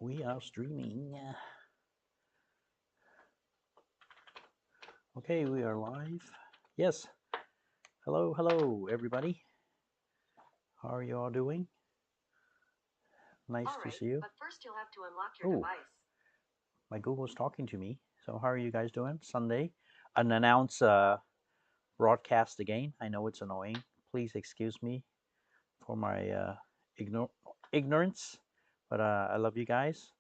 We are streaming. Okay, we are live. Yes. Hello, everybody. How are you all doing? Nice to see you. But first you'll have to unlock your device. My Google's talking to me. So how are you guys doing? Sunday, unannounced broadcast again. I know it's annoying. Please excuse me for my ignorance, but I love you guys,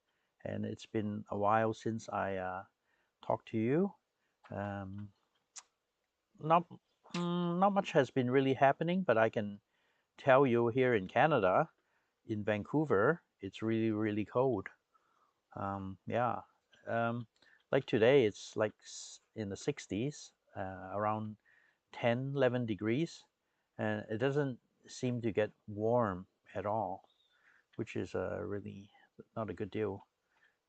and it's been a while since I talked to you. Um, not not much has been really happening, but I can tell you here in Canada, in Vancouver, it's really cold. Yeah, um, like today it's like in the 60s, around 10, 11 degrees, and it doesn't seem to get warm at all, which is really not a good deal.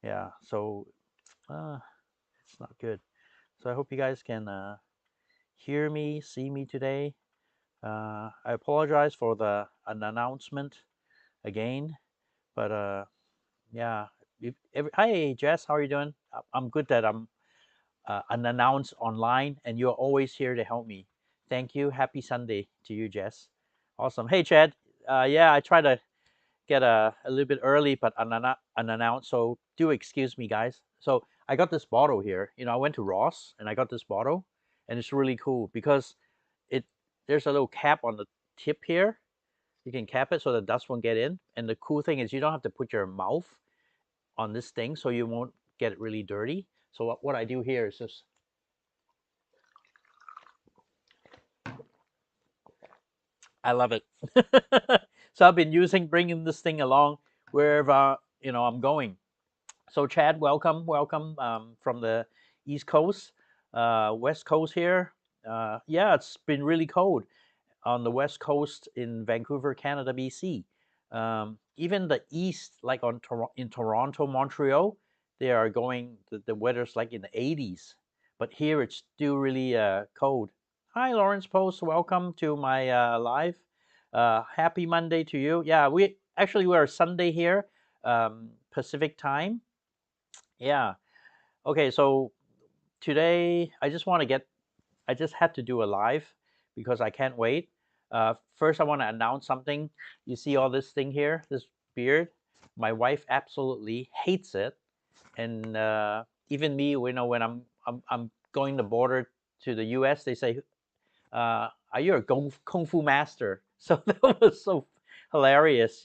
Yeah, so uh, it's not good. So I hope you guys can hear me, see me today. I apologize for the an announcement again, but yeah. Hi Jess, how are you doing? I'm good that I'm unannounced online, and you're always here to help me. Thank you. Happy Sunday to you, Jess. Awesome. Hey Chad. Yeah, I try to get a little bit early, but unannounced. So do excuse me, guys. So I got this bottle here. I went to Ross and I got this bottle, and it's really cool because it there's a little cap on the tip here. You can cap it so the dust won't get in. And the cool thing is you don't have to put your mouth on this thing, so you won't get it really dirty. So what I do here is just I love it. So I've been bringing this thing along wherever I'm going. So Chad, welcome from the East Coast, West Coast here. Yeah, it's been really cold on the West Coast in Vancouver, Canada, BC. Even the East, like in Toronto, Montreal, they are going. The weather's like in the 80s, but here it's still really cold. Hi, Lawrence Post. Welcome to my live. Happy Monday to you. Yeah, we're Sunday here, Pacific time. Yeah. Okay, so today I just had to do a live because I can't wait. First, I want to announce something. You see all this thing here, this beard? My wife absolutely hates it, and even me, when I'm going the border to the U.S., they say, "Are you a kung fu master?" So that was so hilarious.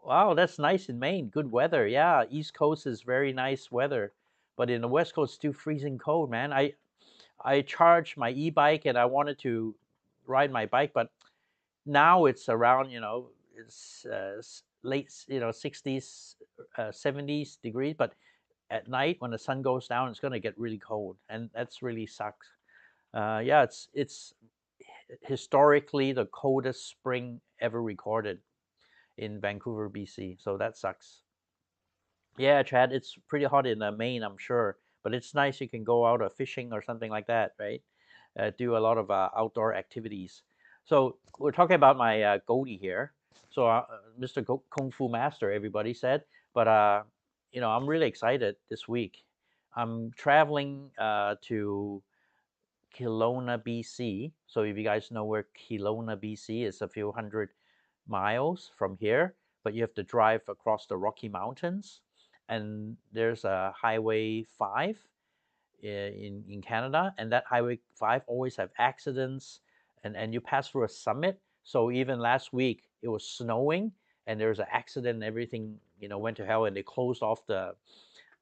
Wow, that's nice in Maine. Good weather. Yeah, East Coast is very nice weather, but in the West Coast, it's still freezing cold, man. I charged my e-bike and I wanted to ride my bike, but now it's around, it's late, 60s, 70s degrees. But at night when the sun goes down, it's gonna get really cold, and that's really sucks. Yeah, it's historically the coldest spring ever recorded in Vancouver, BC. So that sucks. Yeah, Chad, it's pretty hot in Maine, I'm sure, but it's nice you can go out fishing or something like that, right? Do a lot of outdoor activities. So we're talking about my Goldie here. So Mr. Kung Fu Master, everybody said, but I'm really excited this week. I'm traveling to Kelowna, BC. So if you guys know where Kelowna, BC is, a few hundred miles from here, but you have to drive across the Rocky Mountains. And there's a Highway 5 in Canada, and that Highway 5 always have accidents, and you pass through a summit. So even last week it was snowing, and there was an accident, and everything went to hell, and they closed off the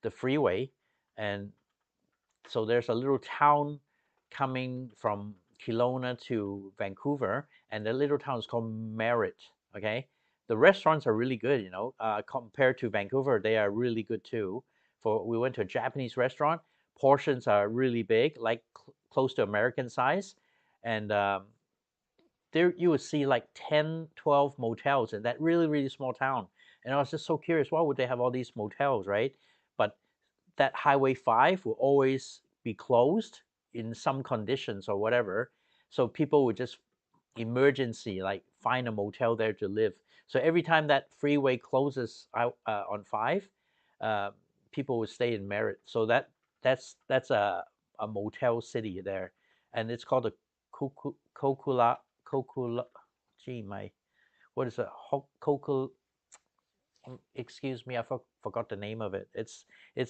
freeway, and so there's a little town coming from Kelowna to Vancouver, and the little town is called Merritt. Okay, the restaurants are really good. Compared to Vancouver, they are really good too. We went to a Japanese restaurant. Portions are really big, like close to American size, and there you would see like 10, 12 motels in that really small town. And I was just so curious, why would they have all these motels, right? But that Highway 5 will always be closed in some conditions or whatever. So people would just emergency, like find a motel there to live. So every time that freeway closes out on 5, uh, people would stay in Merritt. So that's a motel city there, and it's called the Kokula. Gee, my what is it? Kokul. Excuse me, I forgot the name of it. It's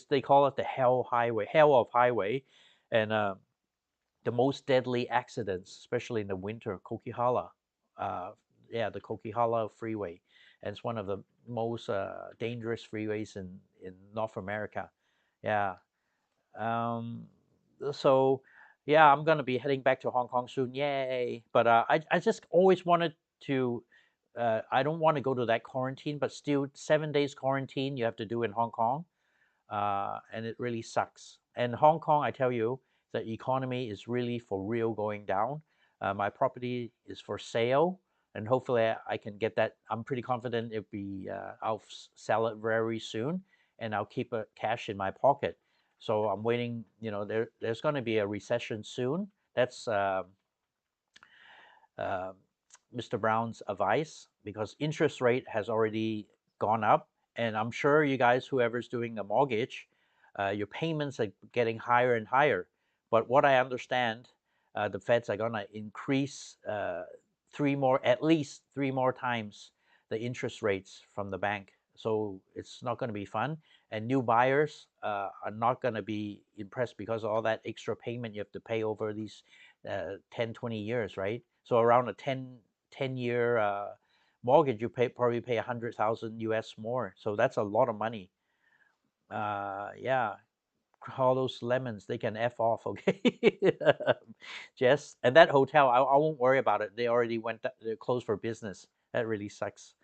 they call it the Hell Highway, Hell of Highway, and the most deadly accidents, especially in the winter, Coquihalla. Uh, yeah, the Coquihalla Freeway, and it's one of the most dangerous freeways in North America. Yeah. Um, so yeah, I'm gonna be heading back to Hong Kong soon. Yay! But I just always wanted to. I don't want to go to that quarantine, but still 7 days quarantine you have to do in Hong Kong, and it really sucks. And Hong Kong, I tell you, the economy is really for real going down. My property is for sale, and hopefully I can get that. I'm pretty confident it'll be. I'll sell it very soon, and I'll keep a cash in my pocket. So I'm waiting. There's going to be a recession soon. That's uh, Mr. Brown's advice because interest rate has already gone up, and I'm sure you guys, whoever's doing a mortgage, your payments are getting higher and higher. But what I understand, the Feds are gonna increase at least 3 more times the interest rates from the bank. So it's not going to be fun, and new buyers are not going to be impressed because of all that extra payment you have to pay over these 10, 20 years, right? So around a 10-year mortgage, you probably pay 100,000 US more. So that's a lot of money. Yeah, all those lemons, they can F off, okay? Jess, and that hotel, I won't worry about it. They already they're closed for business. That really sucks.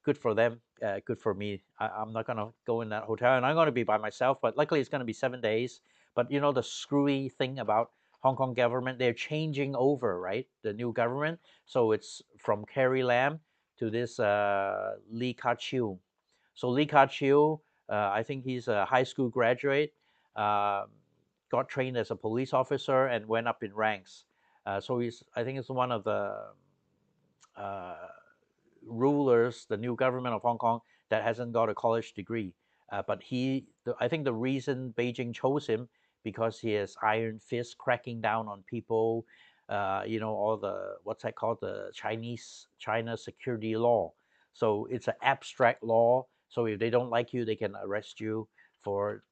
Good for them. Good for me. I'm not gonna go in that hotel, and I'm gonna be by myself. But luckily, it's gonna be 7 days. But you know the screwy thing about Hong Kong government, they're changing over, right? The new government. So it's from Carrie Lam to this Lee Ka-chiu. So Lee Ka-chiu, I think he's a high school graduate, uh, got trained as a police officer and went up in ranks. So I think he's one of the uh, rulers, the new government of Hong Kong, that hasn't got a college degree. But I think the reason Beijing chose him because he has iron fist cracking down on people. All the what's that called, the China security law. So it's an abstract law. So if they don't like you, they can arrest you for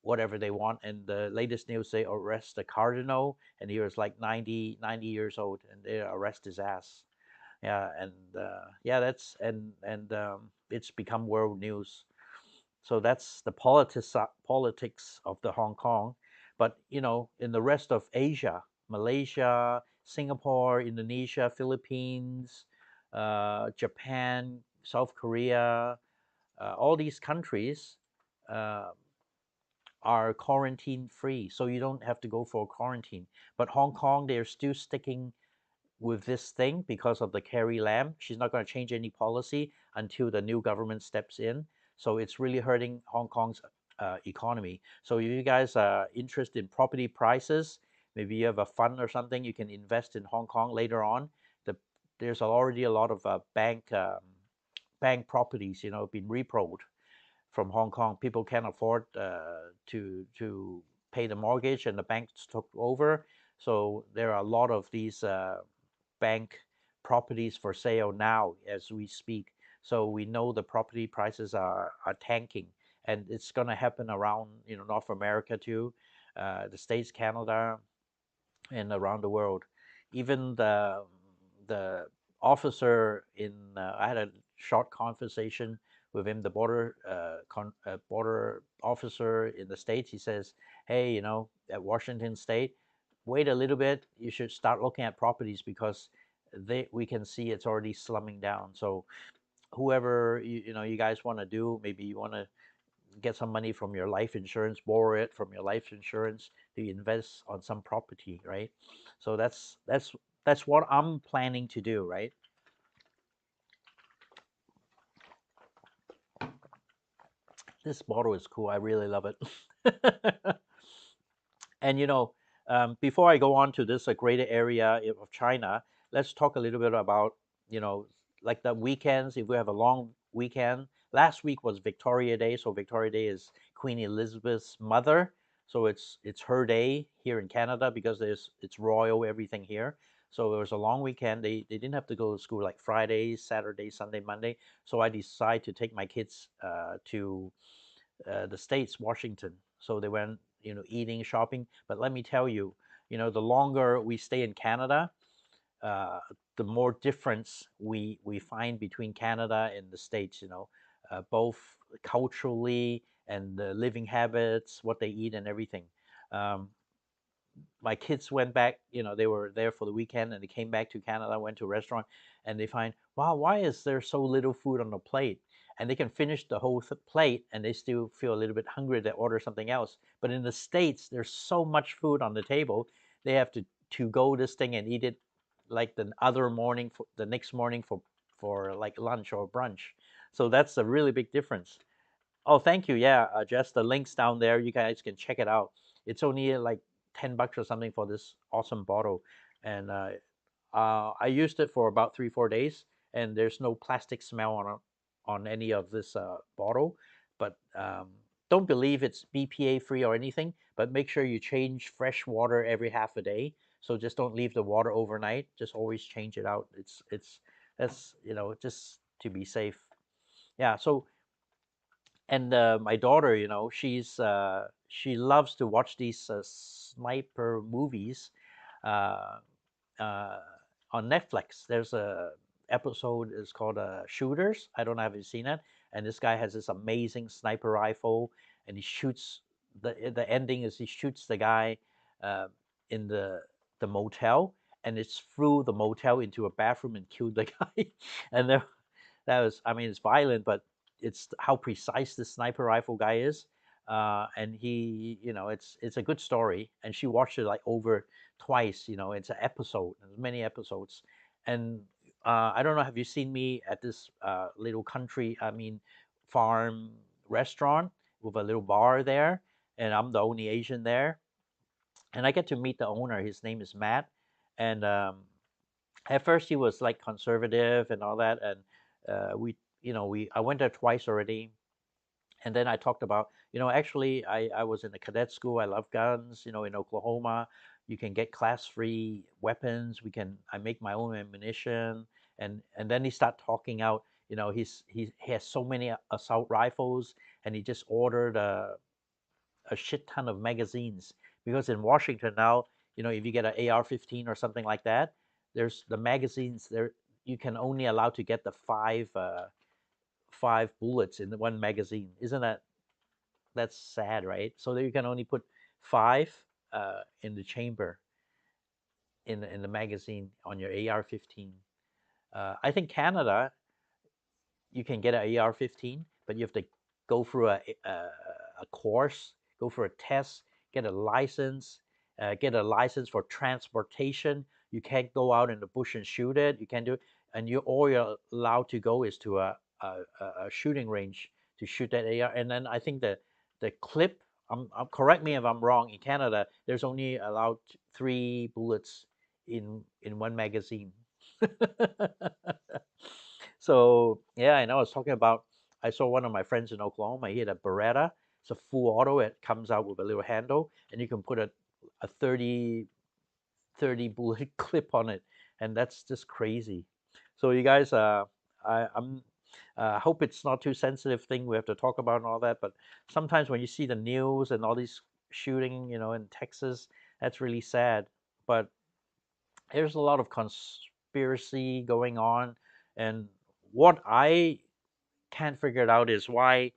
whatever they want. And the latest news, they arrest the cardinal, and he was like 90 years old, and they arrest his ass. Yeah, and yeah, that's and it's become world news. So that's the politics of the Hong Kong. But in the rest of Asia, Malaysia, Singapore, Indonesia, Philippines, Japan, South Korea, all these countries uh, are quarantine free, so you don't have to go for quarantine. But Hong Kong, they're still sticking with this thing because of the Carrie Lam. She's not going to change any policy until the new government steps in. So it's really hurting Hong Kong's economy. So if you guys are interested in property prices, maybe you have a fund or something, you can invest in Hong Kong later on. There's already a lot of bank properties, been reproed from Hong Kong. People can't afford to pay the mortgage, and the banks took over. So there are a lot of these bank properties for sale now as we speak. So we know the property prices are tanking, and it's going to happen around North America too, the States, Canada, and around the world. Even the officer I had a short conversation with him, the border officer in the States. He says, "Hey, at Washington State, wait a little bit. You should start looking at properties because we can see it's already slumming down." So whoever you guys want to do, maybe you want to get some money from your life insurance, borrow it from your life insurance to invest on some property, right? So that's what I'm planning to do, right? This bottle is cool. I really love it. And before I go on to this greater area of China, let's talk a little bit about you know, like the weekends, if we have a long weekend. Last week was Victoria Day, so Victoria Day is Queen Elizabeth's mother, so it's her day here in Canada because it's royal everything here. So it was a long weekend. They didn't have to go to school like Friday, Saturday, Sunday, Monday. So I decided to take my kids to the states, Washington. So they went, eating, shopping. But let me tell you, the longer we stay in Canada, uh, the more difference we find between Canada and the States. Both culturally and the living habits, what they eat, and everything. Um, my kids went back, they were there for the weekend and they came back to Canada, went to a restaurant, and they find, wow, why is there so little food on the plate? And they can finish the whole plate and they still feel a little bit hungry. They order something else. But in the States, there's so much food on the table, they have to go this thing and eat it like the other morning, for the next morning, for like lunch or brunch. So that's a really big difference. Oh, thank you. Yeah, just the links down there. You guys can check it out. It's only like $10 or something for this awesome bottle, and I used it for about 3 4 days, and there's no plastic smell on any of this bottle. But don't believe it's BPA free or anything. But make sure you change fresh water every half a day. So just don't leave the water overnight. Just always change it out. It's that's just to be safe. Yeah. So and my daughter, she loves to watch these sniper movies uh, uh, on Netflix. There's a episode is called Shooters. I don't know if you've seen it. And this guy has this amazing sniper rifle, and he shoots. The ending is he shoots the guy uh, in the motel, and it's through the motel into a bathroom and killed the guy. And that was, I mean, it's violent, but it's how precise the sniper rifle guy is. And he, it's a good story. And she watched it like over twice. It's an episode, there's many episodes. And I don't know, have you seen me at this little country, I mean, farm restaurant with a little bar there? And I'm the only Asian there. And I get to meet the owner. His name is Matt. And at first he was like conservative and all that. And I went there twice already. And then I talked about, actually, I was in the cadet school. I love guns. In Oklahoma, you can get class-free weapons. I make my own ammunition. And then he start talking out. He has so many assault rifles, and he just ordered a shit ton of magazines because in Washington now, if you get an AR-15 or something like that, there's the magazines there. You can only allow to get the five bullets in the one magazine. Isn't that's sad, right? So that you can only put five in the chamber in the magazine on your AR-15. I think Canada, you can get an AR-15, but you have to go through a course, go for a test, get a license, for transportation. You can't go out in the bush and shoot it. You can't do it, and all you're allowed to go is to a shooting range to shoot that AR. And then I think the clip. Correct me if I'm wrong. In Canada, there's only allowed 3 bullets in one magazine. So yeah, I know. I was talking about. I saw one of my friends in Oklahoma. He had a Beretta. It's a full auto. It comes out with a little handle, and you can put a 30 bullet clip on it, and that's just crazy. So you guys, I'm hope it's not too sensitive thing we have to talk about and all that. But sometimes when you see the news and all these shooting, in Texas, that's really sad. But there's a lot of conspiracy going on, and what I can't figure it out is why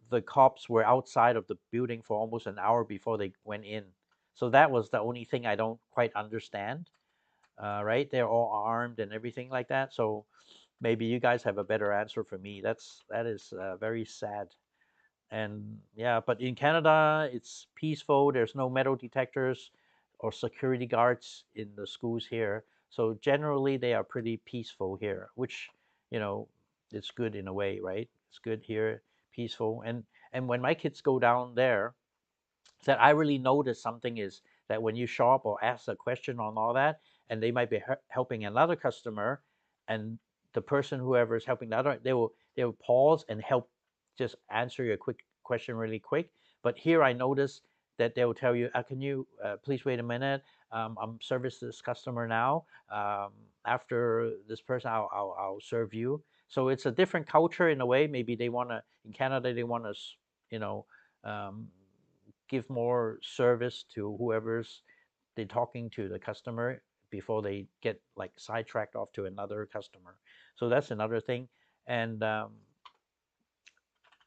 the cops were outside of the building for almost an hour before they went in. So that was the only thing I don't quite understand. Right? They're all armed and everything like that. So maybe you guys have a better answer for me. That is very sad. And yeah, but in Canada, it's peaceful. There's no metal detectors or security guards in the schools here. So generally, they are pretty peaceful here, which, you know, it's good in a way, right? It's good here, peaceful. And when my kids go down there, that I really notice something is that when you shop or ask a question on all that, and they might be helping another customer, and the person whoever is helping the other, they will pause and help just answer your quick question really quick. But here I notice that they will tell you, can you please wait a minute? I'm service this customer now. After this person, I'll serve you. So it's a different culture in a way. Maybe they want to, in Canada, they want to, you know, um, give more service to whoever's they're talking to the customer before they get like sidetracked off to another customer. So that's another thing. And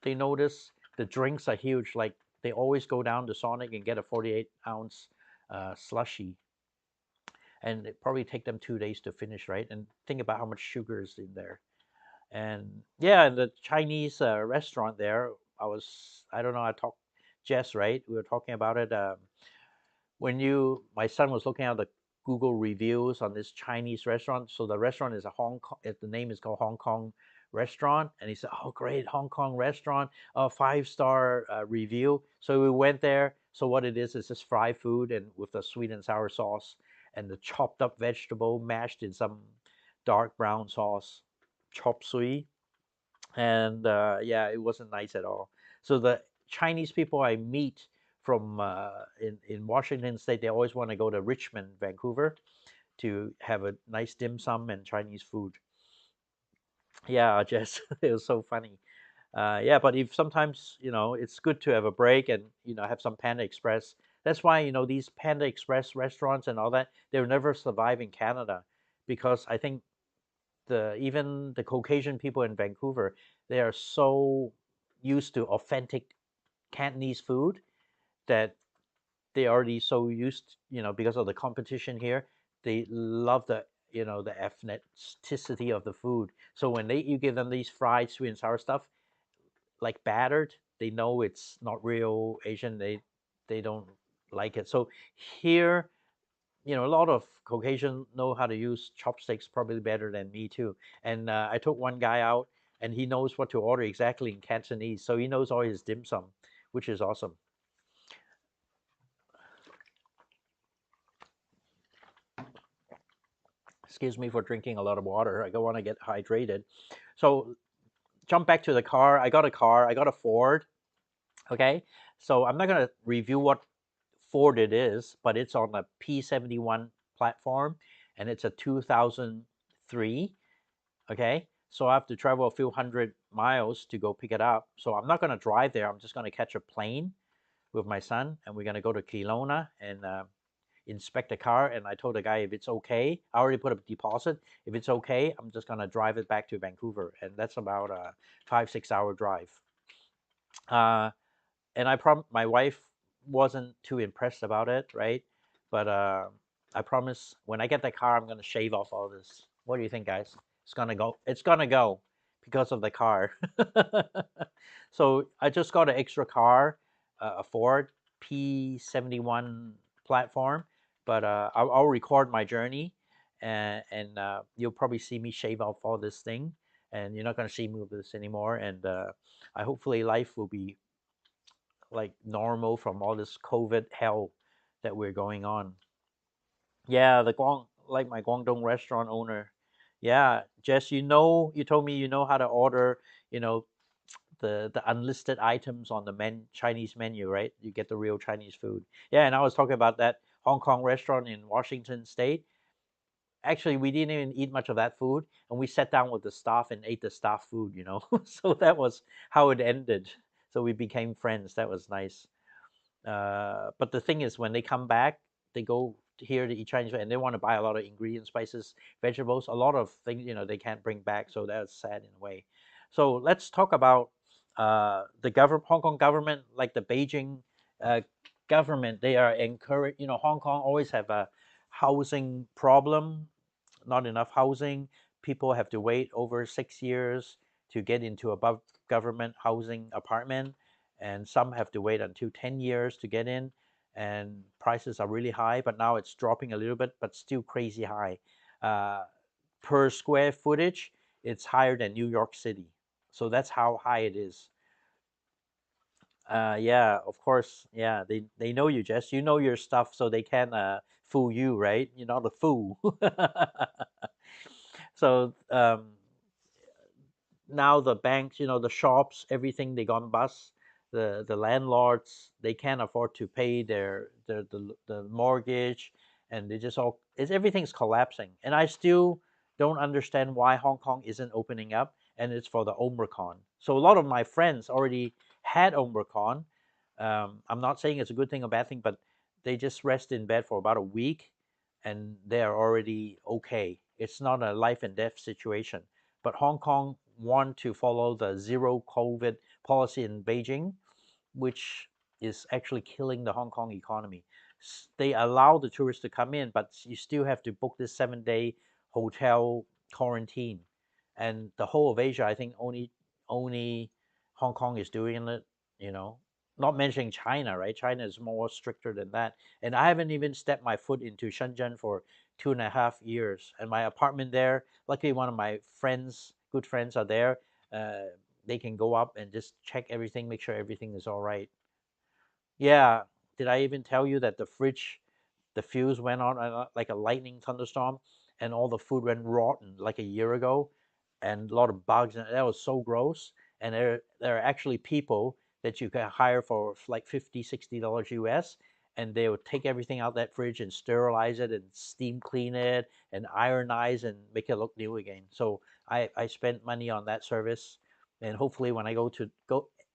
they notice the drinks are huge. Like they always go down to Sonic and get a 48-ounce slushy, and it probably take them 2 days to finish, right? And think about how much sugar is in there. And yeah, the Chinese restaurant there, I don't know, I talked Jess, right? We were talking about it. My son was looking at the Google reviews on this Chinese restaurant. So the restaurant is a Hong Kong. The name is called Hong Kong Restaurant, and he said, "Oh, great, Hong Kong restaurant, a 5-star review." So we went there. So what it is just fried food and with the sweet and sour sauce and the chopped up vegetable mashed in some dark brown sauce, chop suey, and yeah, it wasn't nice at all. So the Chinese people I meet from in Washington State, they always want to go to Richmond, Vancouver, to have a nice dim sum and Chinese food. Yeah, just it was so funny. Yeah, but if sometimes it's good to have a break and have some Panda Express. That's why these Panda Express restaurants and all that they'll never survive in Canada, because I think even the Caucasian people in Vancouver, they are so used to authentic Cantonese food that they already so used, because of the competition here, they love the ethnicity of the food. So when you give them these fried sweet and sour stuff, like battered, they know it's not real Asian. They don't like it. So here, a lot of Caucasian know how to use chopsticks probably better than me too. And I took one guy out, and he knows what to order exactly in Cantonese, so he knows all his dim sum, which is awesome. Excuse me for drinking a lot of water. I want to get hydrated. So jump back to the car. I got a car. I got a Ford. Okay, so I'm not gonna review what Ford it is, but it's on a P71 platform, and it's a 2003. Okay, so I have to travel a few hundred miles to go pick it up. So I'm not going to drive there. I'm just going to catch a plane with my son, and we're going to go to Kelowna and inspect the car. And I told the guy, if it's okay, I already put a deposit. If it's okay, I'm just going to drive it back to Vancouver, and that's about a 5-6 hour drive. uh, and my wife wasn't too impressed about it, right? But I promise when I get the car, I'm gonna shave off all this. What do you think, guys? It's gonna go. It's gonna go because of the car. So I just got an extra car, a Ford P71 platform, but I'll record my journey, and you'll probably see me shave off all this thing, and you're not gonna see me with this anymore. And I hopefully life will be like normal from all this COVID hell that we're going on. Yeah, like my Guangdong restaurant owner. Yeah, Jess, you told me you know how to order, you know, the unlisted items on the Chinese menu, right? You get the real Chinese food. Yeah, and I was talking about that Hong Kong restaurant in Washington State. Actually, we didn't even eat much of that food, and we sat down with the staff and ate the staff food. So that was how it ended. So we became friends. That was nice. But the thing is, when they come back, they go here to eat Chinese food, and they want to buy a lot of ingredients, spices, vegetables, a lot of things they can't bring back. So that's sad in a way. So let's talk about the Hong Kong government, like the Beijing uh, government. They are encourage. Hong Kong always have a housing problem, not enough housing. People have to wait over 6 years to get into above government housing apartment, and some have to wait until 10 years to get in, and prices are really high, but now it's dropping a little bit, but still crazy high. uh, per square footage, it's higher than New York City. So that's how high it is. Yeah, of course. Yeah, they know you, Jess. You know your stuff, so they can fool you, right? You're not a fool. So now the banks, the shops, everything they gone bust. The landlords, they can't afford to pay the mortgage, and they just all it's everything's collapsing. And I still don't understand why Hong Kong isn't opening up, and it's for the Omicron. So a lot of my friends already had Omicron. I'm not saying it's a good thing or bad thing, but they just rest in bed for about a week, and they are already okay. It's not a life and death situation. But Hong Kong want to follow the zero COVID policy in Beijing, which is actually killing the Hong Kong economy. They allow the tourists to come in, but you still have to book this 7-day hotel quarantine. And the whole of Asia, I think only Hong Kong is doing it, you know. Not mentioning China, right? China is more stricter than that. And I haven't even stepped my foot into Shenzhen for 2.5 years. And my apartment there, luckily one of my friends, good friends are there. Uh, they can go up and just check everything, make sure everything is all right. Yeah, did I even tell you that the fridge, the fuse went on like a lightning thunderstorm, and all the food went rotten like a year ago, and a lot of bugs, and that was so gross. And there are actually people that you can hire for like 50, $60 US, and they would take everything out that fridge and sterilize it and steam clean it and ironize and make it look new again. So I spent money on that service, and hopefully when I go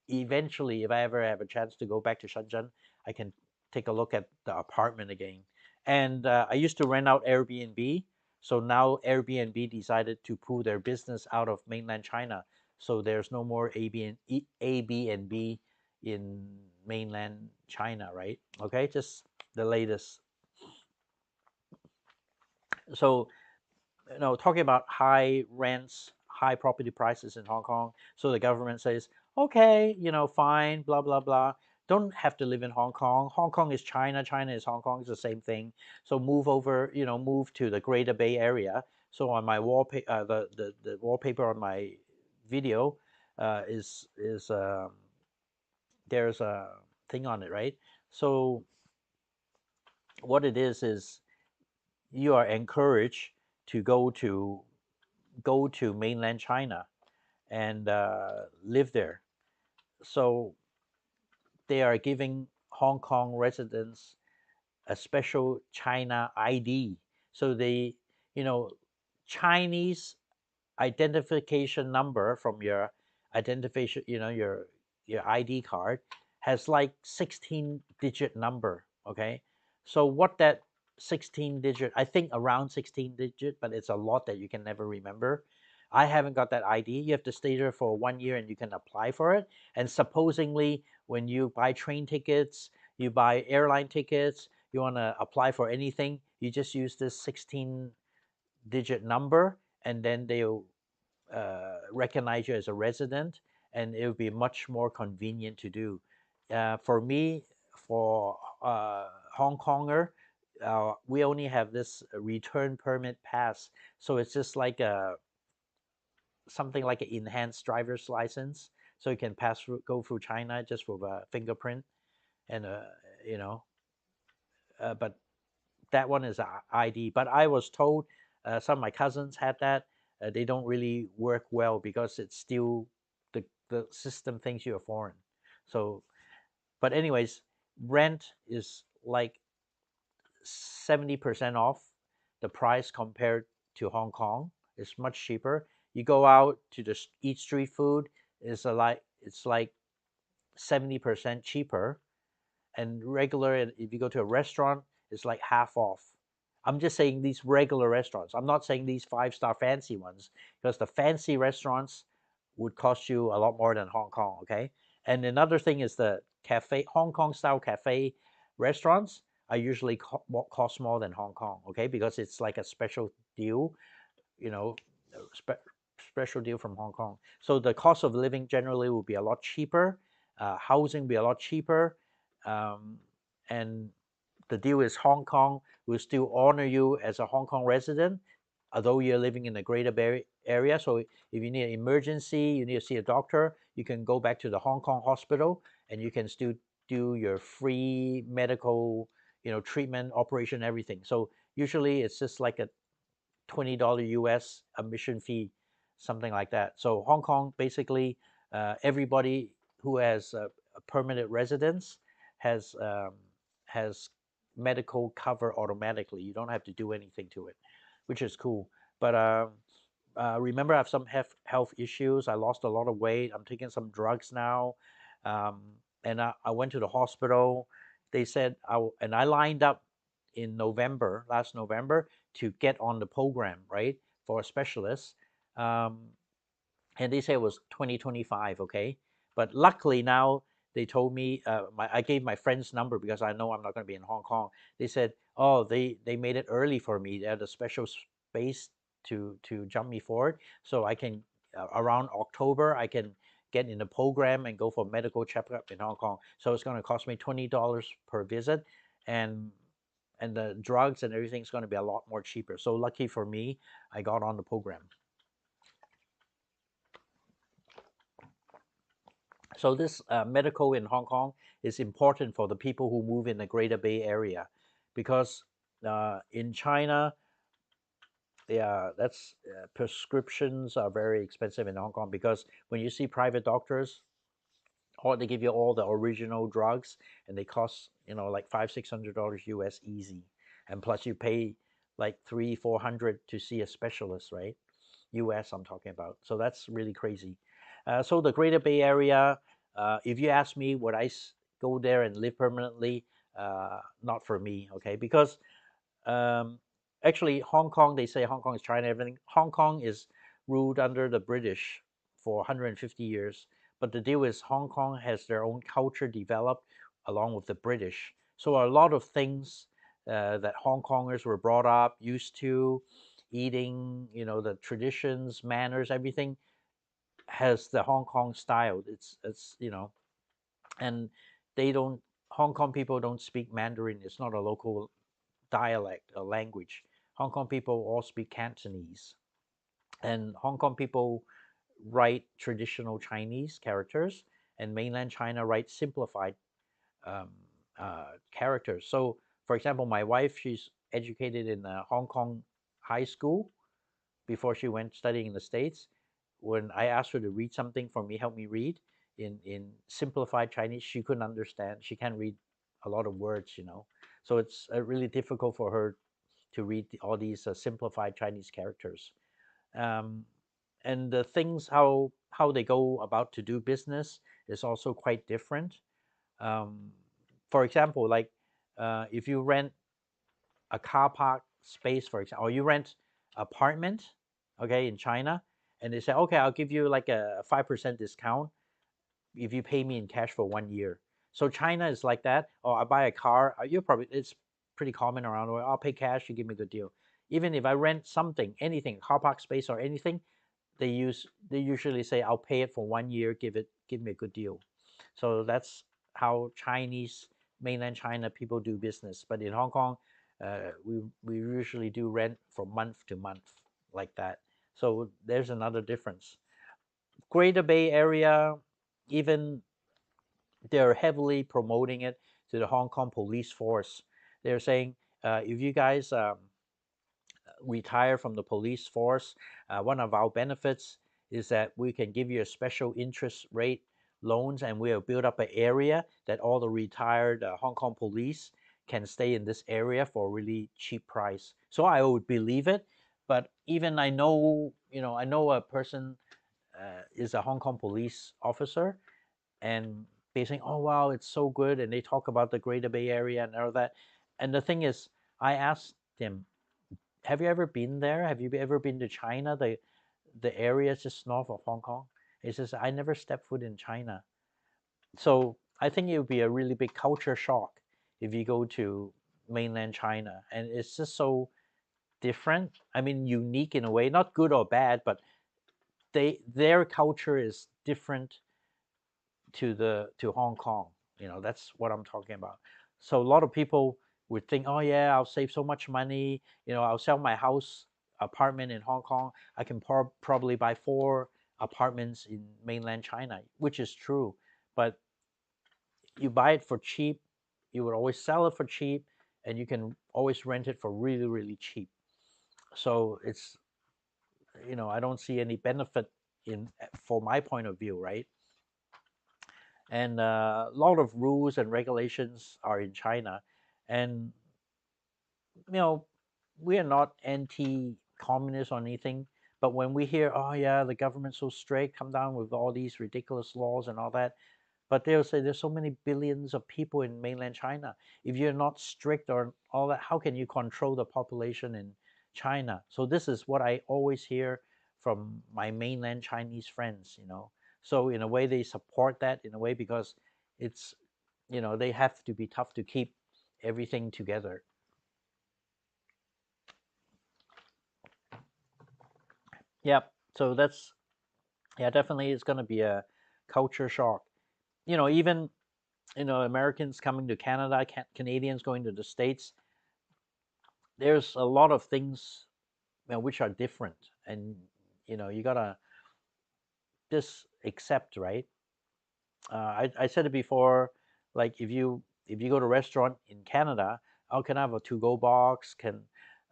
eventually, if I ever have a chance to go back to Shenzhen, I can take a look at the apartment again. And I used to rent out Airbnb. So now Airbnb decided to pull their business out of mainland China. So there's no more Airbnb in mainland China, right? Okay, just the latest. So talking about high rents, high property prices in Hong Kong. So the government says, okay, fine, blah, blah, blah. Don't have to live in Hong Kong. Hong Kong is China. China is Hong Kong. It's the same thing. So move over, move to the Greater Bay Area. So on my wallpaper, the wallpaper on my video is there's a thing on it, right? So what it is you are encouraged to go to mainland China and live there. So they are giving Hong Kong residents a special China ID. So you know, Chinese identification number from your identification, your ID card has like 16-digit number. Okay, so what that 16-digit, I think around 16-digit, but it's a lot that you can never remember. I haven't got that ID. You have to stay there for 1 year and you can apply for it. And supposedly, when you buy train tickets, you buy airline tickets, you want to apply for anything, you just use this 16-digit number, and then they'll recognize you as a resident, and it will be much more convenient to do. For me, for Hong Konger, we only have this return permit pass, so it's just like something like an enhanced driver's license, so you can go through China just with a fingerprint, and you know, but that one is a ID. But I was told some of my cousins had that. They don't really work well because it's still the system thinks you're foreign. So, but anyways, rent is like 70% off the price compared to Hong Kong. It's much cheaper. You go out to eat street food, it's like 70% cheaper, and regular, if you go to a restaurant, it's like half off. I'm just saying these regular restaurants. I'm not saying these 5-star fancy ones, because the fancy restaurants would cost you a lot more than Hong Kong. Okay. And another thing is the Hong Kong style cafe restaurants are usually cost more than Hong Kong. Okay, because it's like a special deal, you know, special deal from Hong Kong. So the cost of living generally will be a lot cheaper. Housing will be a lot cheaper. Um, and the deal is Hong Kong will still honor you as a Hong Kong resident, although you're living in the Greater Bay Area. So if you need an emergency, you need to see a doctor, you can go back to the Hong Kong hospital, and you can still do your free medical, treatment, operation, everything. So usually it's just like a $20 US admission fee, something like that. So Hong Kong basically, everybody who has a permanent residence has medical cover automatically. You don't have to do anything to it, which is cool. But remember, I have some health issues. I lost a lot of weight. I'm taking some drugs now, um, and I went to the hospital. They said and I lined up in November, last November, to get on the program, right, for a specialist. Um, and they say it was 2025, okay? But luckily now they told me, I gave my friend's number because I know I'm not going to be in Hong Kong. They said, oh, they made it early for me. They had a special space to jump me forward, so I can around October I can get in the program and go for medical checkup in Hong Kong. So it's going to cost me $20 per visit, and the drugs and everything is going to be a lot more cheaper. So lucky for me, I got on the program. So this medical in Hong Kong is important for the people who move in the Greater Bay Area, because in China, yeah, that's prescriptions are very expensive in Hong Kong, because when you see private doctors, or they give you all the original drugs, and they cost like $500-600 US easy, and plus you pay like 300-400 to see a specialist, right? US I'm talking about. So that's really crazy. So the Greater Bay Area, if you ask me, would I go there and live permanently? Not for me, okay? Because um, actually, Hong Kong, they say Hong Kong is China, everything. Hong Kong is ruled under the British for 150 years. But the deal is, Hong Kong has their own culture developed along with the British. So a lot of things that Hong Kongers were brought up, used to, eating, the traditions, manners, everything has the Hong Kong style. It's and they don't. Hong Kong people don't speak Mandarin. It's not a local dialect or language. Hong Kong people all speak Cantonese, and Hong Kong people write traditional Chinese characters, and mainland China writes simplified um, characters. So, for example, my wife, she's educated in a Hong Kong high school before she went studying in the States. When I asked her to read something for me, help me read in simplified Chinese, she couldn't understand. She can't read a lot of words. So it's really difficult for her to read all these simplified Chinese characters. Um, and the things how they go about to do business is also quite different. Um, for example, like if you rent a car park space, for example, or you rent apartment, okay, in China, and they say, okay, I'll give you like a 5% discount if you pay me in cash for 1 year. So China is like that. Or I buy a car, it's pretty common around the world. I'll pay cash, you give me a good deal. Even if I rent something, anything, car park space or anything, they usually say, I'll pay it for 1 year, give me a good deal. So that's how Chinese mainland China people do business. But in Hong Kong, we usually do rent from month to month like that. So there's another difference. Greater Bay Area, even they're heavily promoting it to the Hong Kong police force. They're saying, if you guys retire from the police force, one of our benefits is that we can give you a special interest rate loans, and we'll build up an area that all the retired Hong Kong police can stay in this area for a really cheap price. So I would believe it. But even I know a person is a Hong Kong police officer, and they saying, "Oh wow, it's so good," and they talk about the Greater Bay Area and all that. And the thing is, I asked him, have you ever been there? Have you ever been to China, the area just north of Hong Kong? He says, I never stepped foot in China. So I think it would be a really big culture shock if you go to mainland China. And it's just so different. I mean, unique in a way, not good or bad, but their culture is different to Hong Kong. That's what I'm talking about. So a lot of people would think, oh yeah, I'll save so much money. I'll sell my house apartment in Hong Kong. I can probably buy 4 apartments in mainland China, which is true. But you buy it for cheap, you would always sell it for cheap, and you can always rent it for really, really cheap. So it's, I don't see any benefit in for my point of view, right? And a lot of rules and regulations are in China, and you know we are not anti-communist or anything, but when we hear, oh yeah, the government's so strict, come down with all these ridiculous laws and all that, but they'll say there's so many billions of people in mainland China. If you're not strict or all that, how can you control the population in China? So this is what I always hear from my mainland Chinese friends. So in a way they support that in a way because it's, they have to be tough to keep everything together. Yep. So that's, yeah, definitely it's going to be a culture shock. Even Americans coming to Canada, Canadians going to the States, there's a lot of things which are different, and you gotta just accept, right? I said it before, like if you go to a restaurant in Canada, oh, can I have a to-go box? Can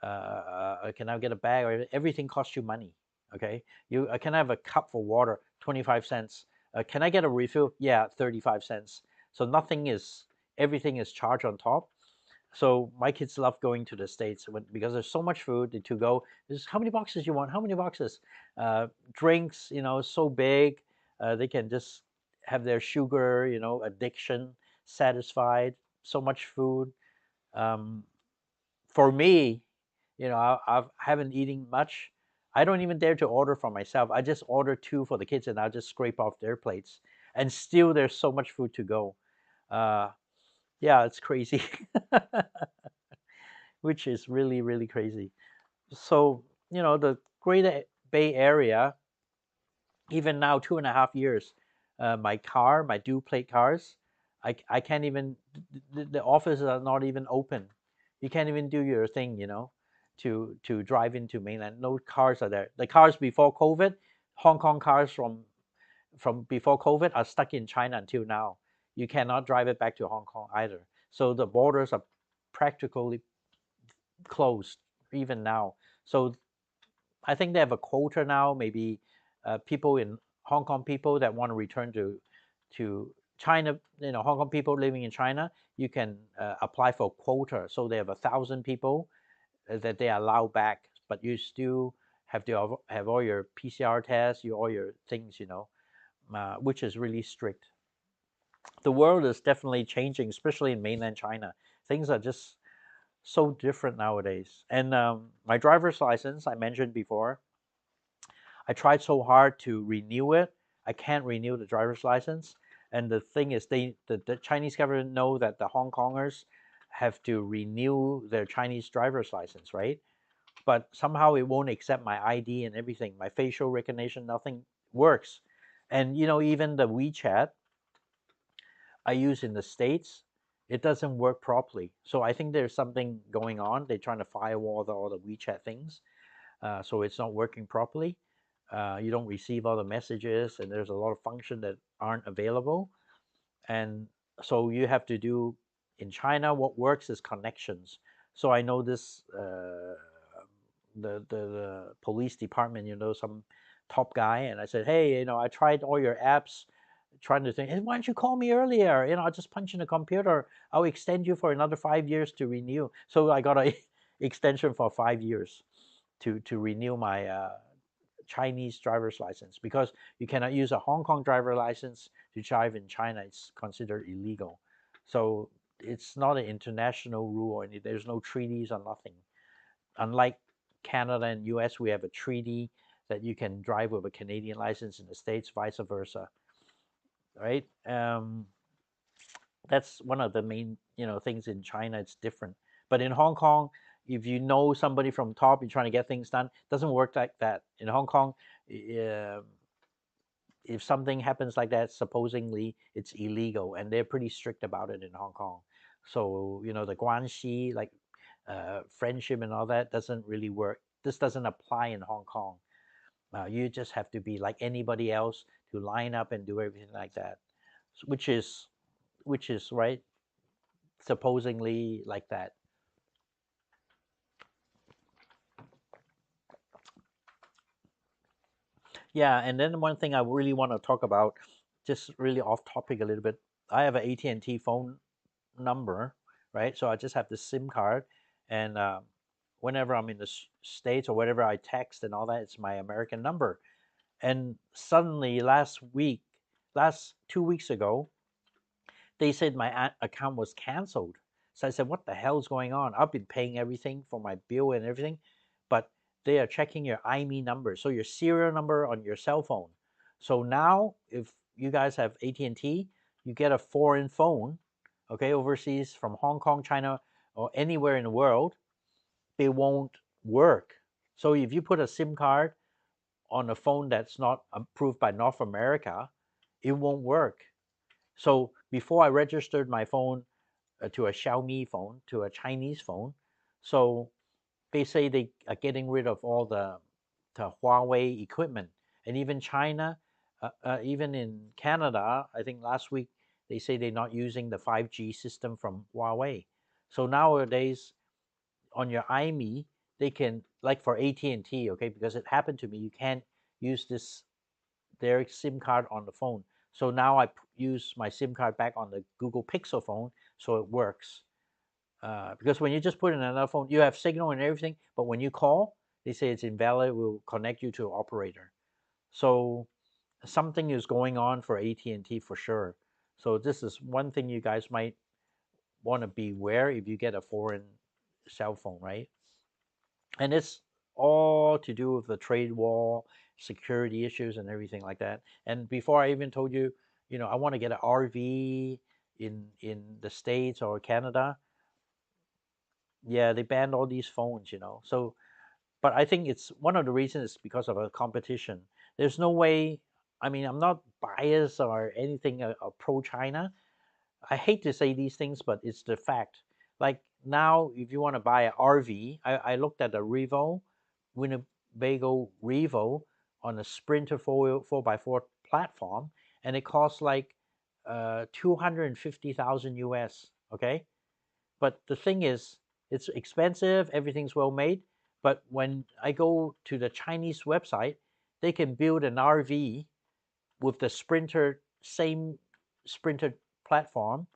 I get a bag? Or everything costs you money. Okay, can I have a cup for water? 25 cents. Can I get a refill? Yeah, 35 cents. So everything is charged on top. So my kids love going to the States because there's so much food to go. There's how many boxes you want? How many boxes? Drinks, so big. They can just have their sugar, addiction satisfied. So much food. Um, for me, I haven't eaten much. I don't even dare to order for myself. I just order two for the kids, and I'll just scrape off their plates. And still, there's so much food to go. Uh, yeah, it's crazy. Which is really, really crazy. So, the Greater Bay Area, even now, 2.5 years, my dual plate cars, I can't even, the offices are not even open. You can't even do your thing, to drive into mainland. No cars are there. The cars before COVID, Hong Kong cars from before COVID are stuck in China until now. You cannot drive it back to Hong Kong either. So the borders are practically closed even now. So I think they have a quota now. Maybe people in Hong Kong, people that want to return to China, Hong Kong people living in China, you can apply for quota. So they have 1,000 people that they allow back, but you still have to have all your PCR tests, all your things, which is really strict. The world is definitely changing, especially in mainland China. Things are just so different nowadays. And my driver's license, I mentioned before, I tried so hard to renew it. I can't renew the driver's license. And the thing is, the Chinese government know that the Hong Kongers have to renew their Chinese driver's license, right? But somehow it won't accept my ID and everything. My facial recognition, nothing works. And even the WeChat I use in the States, it doesn't work properly. So I think there's something going on. They're trying to firewall all the WeChat things, so it's not working properly. You don't receive all the messages, and there's a lot of functions that aren't available. And so you have to do in China. What works is connections. So I know this the police department, some top guy, and I said, hey, I tried all your apps, trying to think, hey, why don't you call me earlier? I'll just punch in the computer. I'll extend you for another 5 years to renew. So I got a extension for 5 years to renew my Chinese driver's license, because you cannot use a Hong Kong driver license to drive in China. It's considered illegal. So it's not an international rule or anything. There's no treaties or nothing. Unlike Canada and US, we have a treaty that you can drive with a Canadian license in the States, vice versa, right? That's one of the main things in China. It's different, but in Hong Kong, if you know somebody from top, you're trying to get things done. It doesn't work like that in Hong Kong. uh, if something happens like that, supposedly it's illegal, and they're pretty strict about it in Hong Kong. So the guanxi, like friendship and all that, doesn't really work. This doesn't apply in Hong Kong. You just have to be like anybody else to line up and do everything like that, which is right, supposedly like that. Yeah, and then one thing I really want to talk about, just really off topic a little bit. I have an AT&T phone number, right? So I just have the SIM card, and whenever I'm in the states or whatever I text and all that, it's my American number. And suddenly last 2 weeks ago, they said my account was canceled. So I said, what the hell is going on? I've been paying everything for my bill and everything, but they are checking your IMEI number, so your serial number on your cell phone. So now, if you guys have AT&T, you get a foreign phone, okay, overseas from Hong Kong, China, or anywhere in the world, they won't work. So if you put a SIM card on a phone that's not approved by North America, it won't work. So before I registered my phone to a Xiaomi phone, to a Chinese phone, so they say they are getting rid of all the Huawei equipment. And even China, even in Canada, I think last week they say they're not using the 5G system from Huawei. So nowadays on your IMEI, they can, like for AT&T, okay, because it happened to me, you can't use their SIM card on the phone. So now I use my SIM card back on the Google Pixel phone, so it works. Because when you just put in another phone, you have signal and everything, but when you call, they say it's invalid. We'll connect you to an operator. So something is going on for AT&T for sure. So this is one thing you guys might want to beware if you get a foreign cell phone, right? And it's all to do with the trade war, security issues, and everything like that. And before I even told you, I want to get an RV in the States or Canada. Yeah, they banned all these phones. So, but I think it's one of the reasons is because of a competition. There's no way. I mean, I'm not biased or anything pro China. I hate to say these things, but it's the fact. Like now, if you want to buy an RV, I looked at the Revo, Winnebago Revo on a Sprinter 4x4 platform, and it costs like 250,000 US. Okay, but the thing is, it's expensive. Everything's well made. But when I go to the Chinese website, they can build an RV with the same Sprinter platform,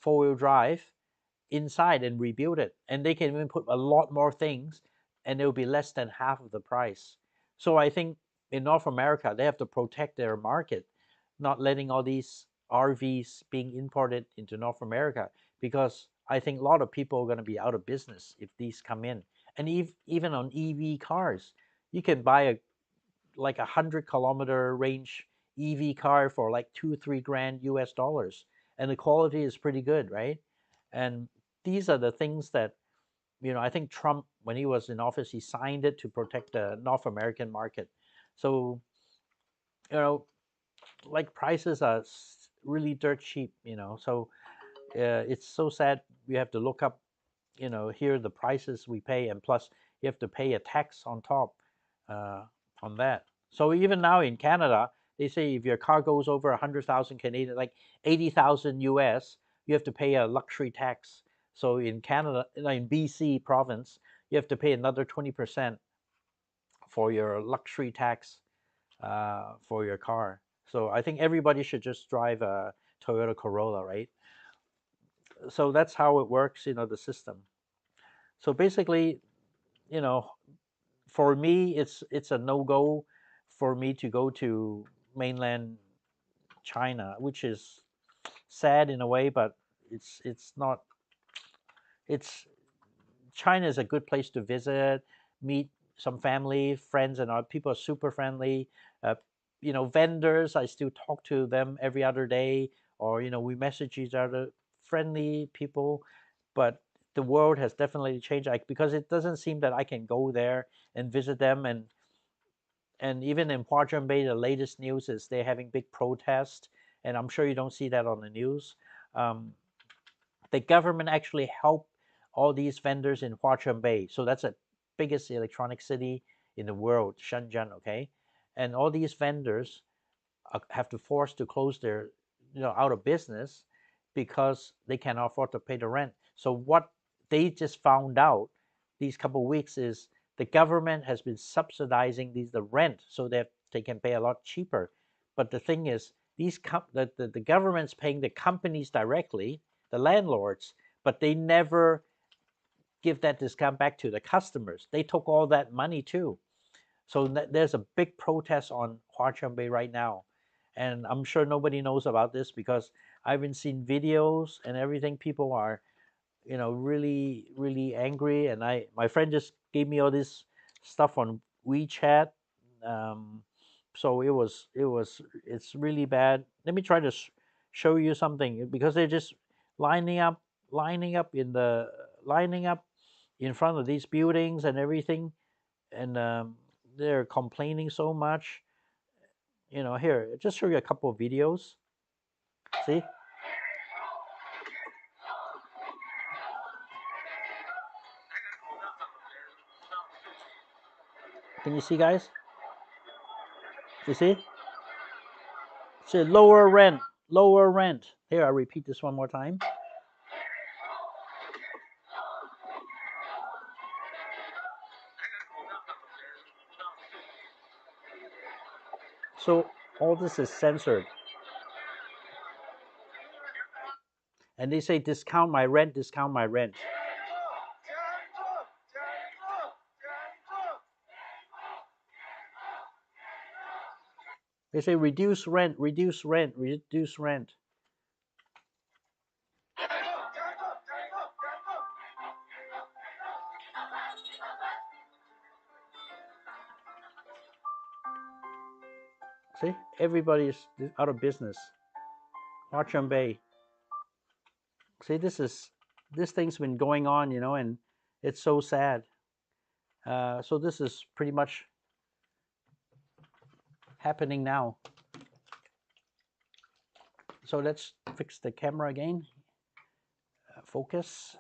4-wheel drive inside and rebuild it. And they can even put a lot more things and it'll be less than half of the price. So I think in North America, they have to protect their market, not letting all these RVs being imported into North America, because I think a lot of people are going to be out of business if these come in. And even on EV cars, you can buy like 100-kilometer range EV car for like 2-3 grand US dollars, and the quality is pretty good, right? And these are the things that I think Trump, when he was in office, he signed it to protect the North American market. So you know, like prices are really dirt cheap. So it's so sad. We have to look up, here the prices we pay, and plus you have to pay a tax on top uh, on that. So even now in Canada, they say if your car goes over 100,000 Canadian, like 80,000 US, you have to pay a luxury tax. So in Canada, in BC province, you have to pay another 20% for your luxury tax for your car. So I think everybody should just drive a Toyota Corolla, right? So that's how it works, the system. So basically, you know, for me, it's a no go for me to go to mainland China, which is sad in a way, but it's not. It's China is a good place to visit, meet some family, friends, and people are super friendly. Uh, vendors, I still talk to them every other day, or we message each other, friendly people. But the world has definitely changed, because it doesn't seem that I can go there and visit them. And even in Huachuan Bay, the latest news is they're having big protests, and I'm sure you don't see that on the news. Um, the government actually helped all these vendors in Huachuan Bay. So that's the biggest electronic city in the world, Shenzhen, okay? And all these vendors have to force to close their, out of business because they cannot afford to pay the rent. So what they just found out these couple of weeks is the government has been subsidizing the rent. So they can pay a lot cheaper. But the thing is, the government's paying the companies directly, the landlords, but they never give that discount back to the customers. They took all that money too. So there's a big protest on Huaqiangbei right now. And I'm sure nobody knows about this because I haven't seen videos and everything. People are, really, really angry. And my friend just gave me all this stuff on WeChat. Um, so it's really bad. Let me try to show you something because they're just lining up, lining up in front of these buildings and everything, and they're complaining so much. Here, just show you a couple of videos. See? Can you see, guys? You see? See, lower rent, lower rent. Here, I repeat this one more time. So all this is censored. And they say, discount my rent, discount my rent. They say, reduce rent, reduce rent, reduce rent. See, everybody's out of business. Huaqiangbei. See, this thing's been going on, and it's so sad. So this is pretty much happening now. So let's fix the camera again. Focus.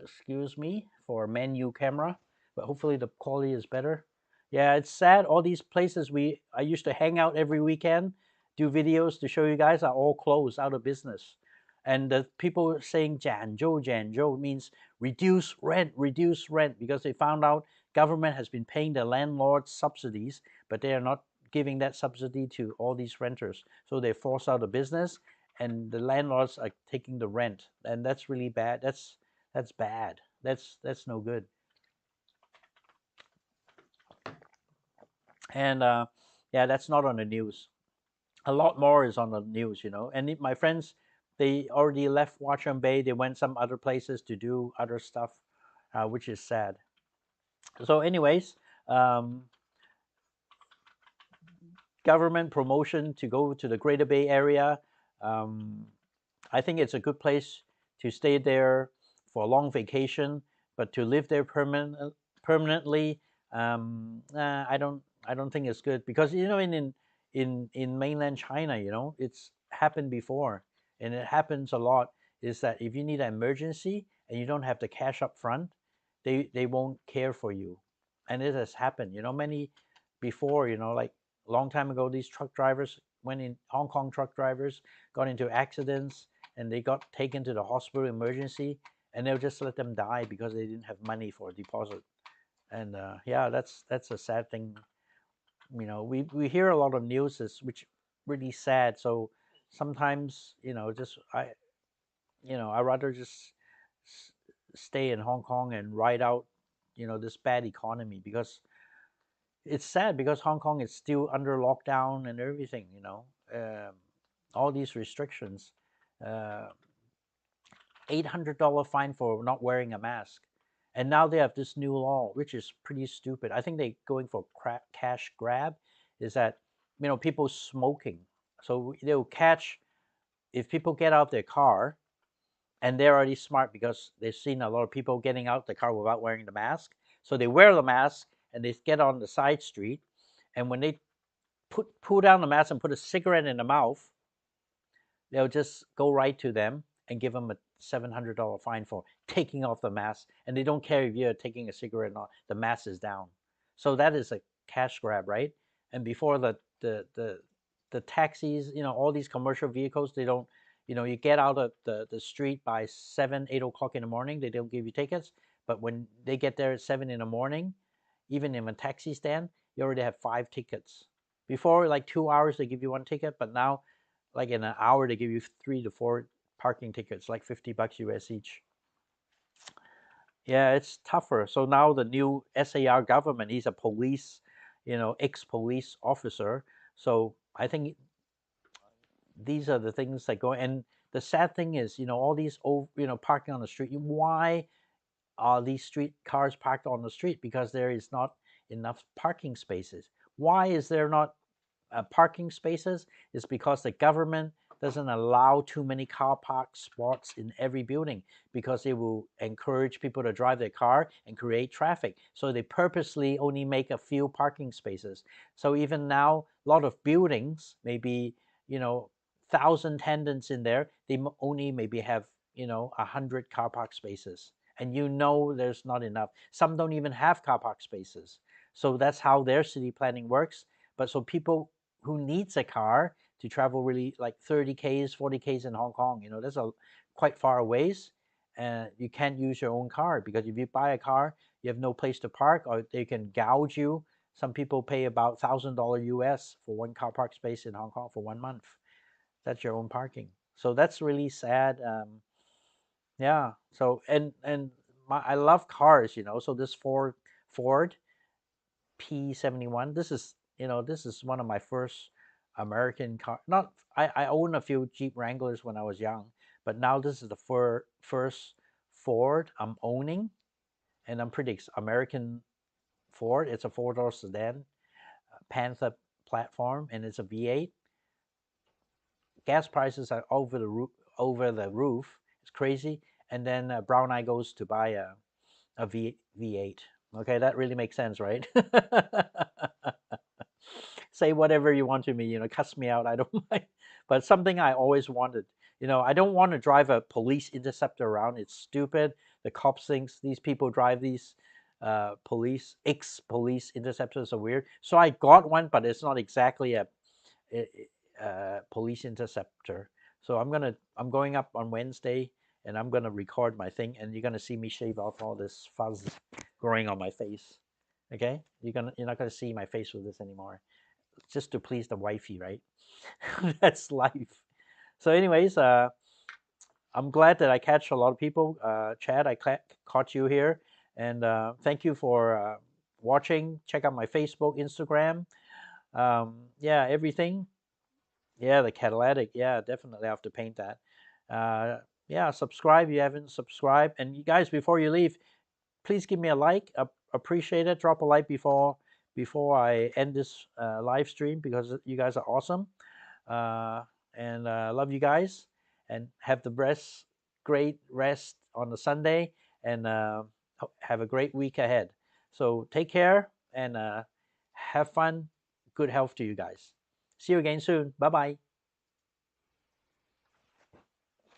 Excuse me for menu camera, but hopefully the quality is better. Yeah, it's sad. All these places I used to hang out every weekend, do videos to show you guys, are all closed, out of business. And the people saying Jianzhou, Jianzhou means reduce rent, because they found out government has been paying the landlords subsidies, but they are not giving that subsidy to all these renters. So they're forced out of business, and the landlords are taking the rent, and that's really bad. That's bad. That's no good. And yeah, that's not on the news. A lot more is on the news, And my friends, they already left Huaqiangbei. They went some other places to do other stuff, which is sad. So, anyways, government promotion to go to the Greater Bay Area. I think it's a good place to stay there for a long vacation, but to live there permanently, I don't think it's good because in mainland China, it's happened before, and it happens a lot. Is that if you need an emergency and you don't have the cash up front, they won't care for you, and it has happened. Many before. Like a long time ago, these truck drivers went in. Hong Kong truck drivers got into accidents and they got taken to the hospital emergency, and they'll just let them die because they didn't have money for a deposit. And yeah, that's a sad thing. We hear a lot of news which really sad. So sometimes just I rather just stay in Hong Kong and ride out this bad economy, because it's sad because Hong Kong is still under lockdown and everything. All these restrictions. $800 fine for not wearing a mask. And now they have this new law, which is pretty stupid. I think they're going for cash grab. Is that people smoking? So they'll catch if people get out their car, and they're already smart because they've seen a lot of people getting out the car without wearing the mask. So they wear the mask and they get on the side street, and when they pull down the mask and put a cigarette in the mouth, they'll just go right to them and give them a $700 fine for taking off the mask, and they don't care if you're taking a cigarette or not. The mask is down. So that is a cash grab, right? And before the taxis, all these commercial vehicles, they don't, you get out of the street by 7, 8 o'clock in the morning, they don't give you tickets. But when they get there at 7 in the morning, even in a taxi stand, you already have 5 tickets. Before, like 2 hours, they give you 1 ticket, but now, like in an hour, they give you 3 to 4 parking tickets, like $50 US each. Yeah, it's tougher. So now the new SAR government, he's a police, ex-police officer. So I think these are the things that go. And the sad thing is, all these parking on the street. Why are these street cars parked on the street? Because there is not enough parking spaces. Why is there not parking spaces? Is because the government doesn't allow too many car park spots in every building, because it will encourage people to drive their car and create traffic. So they purposely only make a few parking spaces. So even now, a lot of buildings, maybe 1,000 tenants in there, they only maybe have 100 car park spaces, and there's not enough. Some don't even have car park spaces. So that's how their city planning works. But so people who needs a car to travel really like 30 Ks, 40 Ks in Hong Kong, that's quite far a ways, and you can't use your own car, because if you buy a car, you have no place to park, or they can gouge you. Some people pay about $1,000 US for 1 car park space in Hong Kong for 1 month. That's your own parking. So that's really sad. Yeah. So I love cars, So this Ford P71. This is one of my first American car. Not I own a few Jeep Wranglers when I was young, but now this is the first Ford I'm owning, and I'm pretty American Ford. It's a 4-door sedan, Panther platform, and it's a V8. Gas prices are over the roof. It's crazy. And then Brown Eye goes to buy a V8. Okay, that really makes sense, right? Say whatever you want to me, cuss me out. I don't mind. But something I always wanted. I don't want to drive a police interceptor around. It's stupid. The cops thinks these people drive these ex-police interceptors are weird. So I got one, but it's not exactly a police interceptor. So I'm going up on Wednesday, and I'm gonna record my thing, and you're gonna see me shave off all this fuzz growing on my face. Okay, you're not gonna see my face with this anymore, just to please the wifey, right? That's life. So, anyways, I'm glad that I catch a lot of people. Chad, I caught you here, and thank you for watching. Check out my Facebook, Instagram. Yeah, everything. Yeah, the catalytic. Yeah, definitely have to paint that. Yeah, subscribe if you haven't subscribed. And you guys, before you leave, please give me a like. Appreciate it. Drop a like before I end this live stream, because you guys are awesome. And love you guys. And have the great rest on the Sunday. And have a great week ahead. So take care and have fun. Good health to you guys. See you again soon. Bye bye.